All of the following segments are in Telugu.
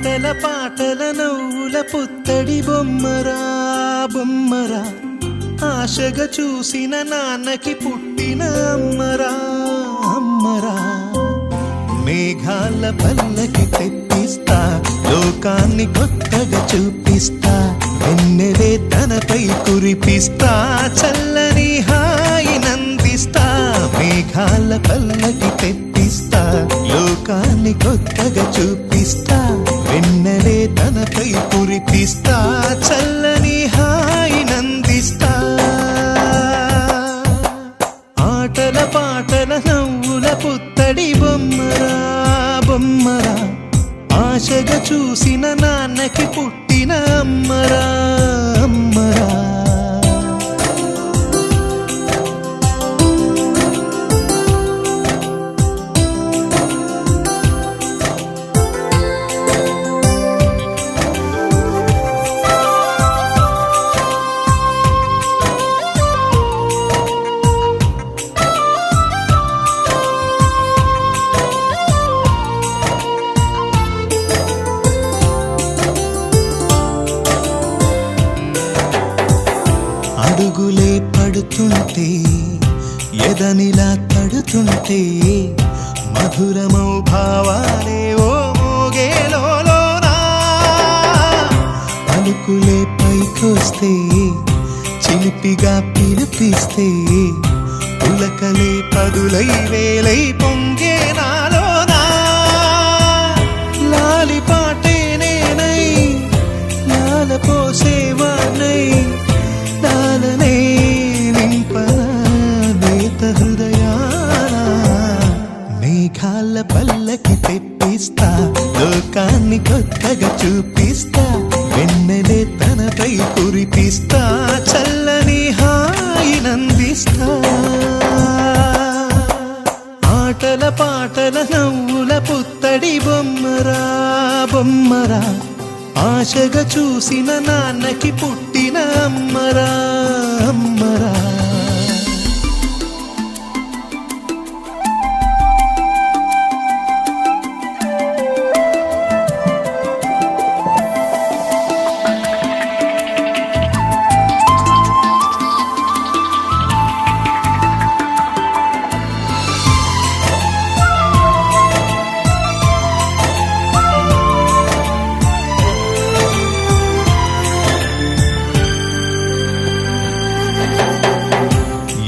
ఆటల పాటల నవ్వుల పుత్తడి బొమ్మరా బొమ్మరా, ఆశగా చూసిన నాన్నకి పుట్టిన అమ్మరా అమ్మరా. మేఘాల పల్లకి తెప్పిస్తా, లోకాన్ని కొత్తగా చూపిస్తా, వెన్నెలే తనపై కురిపిస్తా, చల్లని హాయి నందిస్తా. మేఘాల పల్లకి తెప్పిస్తా, లోకాన్ని కొత్తగా చూపిస్తా, వెన్నెలే తనపై కురిపిస్తా, చల్లని హాయి నందిస్తా. ఆటల పాటల నవ్వుల పుత్తడి బొమ్మరా బొమ్మరా, ఆశగా చూసిన నాన్నకి పుట్టిన అమ్మరా అమ్మరా. అడుగులే పడుతుంటే, ఎదనిలా తడుతుంటే, మధురమౌ భావాలే ఓ మోగేలోనా. పలుకులే పైకొస్తే, చిలిపిగా పిలిపిస్తే, పులకలే పదులై వేలై పొంగే నాలోనా. లాలి పాటే నేనై, లాల పోసేవాణ్ణై, లాలనే నింపనా నేత హృదయాన. మేఘాల పల్లకి తెప్పిస్తా, లోకాన్ని కొత్తగా చూపిస్తా, వెన్నెలే తనపై కురిపిస్తా, చల్లని హాయి నందిస్తా. ఆటల పాటల నవ్వుల పుత్తడి బొమ్మరా బొమ్మరా, ఆశగా చూసిన నాన్నకి పుట్టిన అమ్మరా అమ్మరా.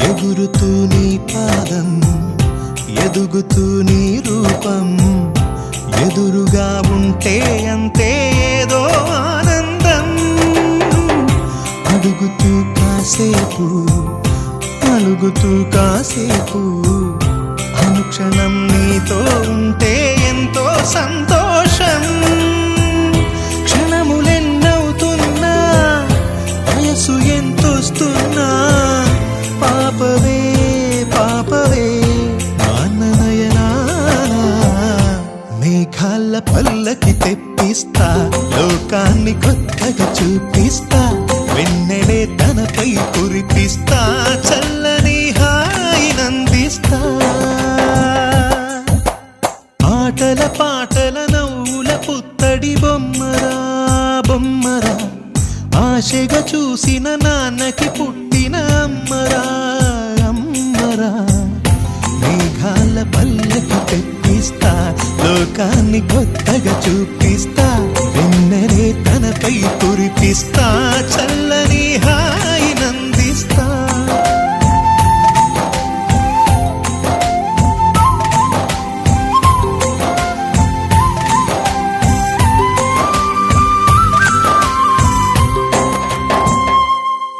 ఎగురుతూ నీ పాదం, ఎదుగుతూ నీ రూపం, ఎదురుగా ఉంటే అంతే ఏదో ఆనందం. అడుగుతూ కాసేపు, అలుగుతూ కాసేపు, అనుక్షణం నీతో ఉంటే ఎంతో సంతోషం. క్షణములెన్నవుతున్నా, వయసు ఎంతొస్తున్నా, పాపవే పాపవే నాన్ననయనానా. మేఘాల పల్లకి తెప్పిస్తా, లోకాన్ని కొత్తగా చూపిస్తా, వెన్నెలే తనపై కురిపిస్తా, చల్లని హాయి నందిస్తా. ఆటల పాటల నవ్వుల పుత్తడి బొమ్మరా బొమ్మరా, ఆశగా చూసిన నాన్నకి పుట్టిన అమ్మరా అమ్మరా. మేఘాల పల్లకి తెప్పిస్తా, లోకాన్ని కొత్తగా చూపిస్తా, వెన్నెలే తనపై కురిపిస్తా, చల్లని హాయి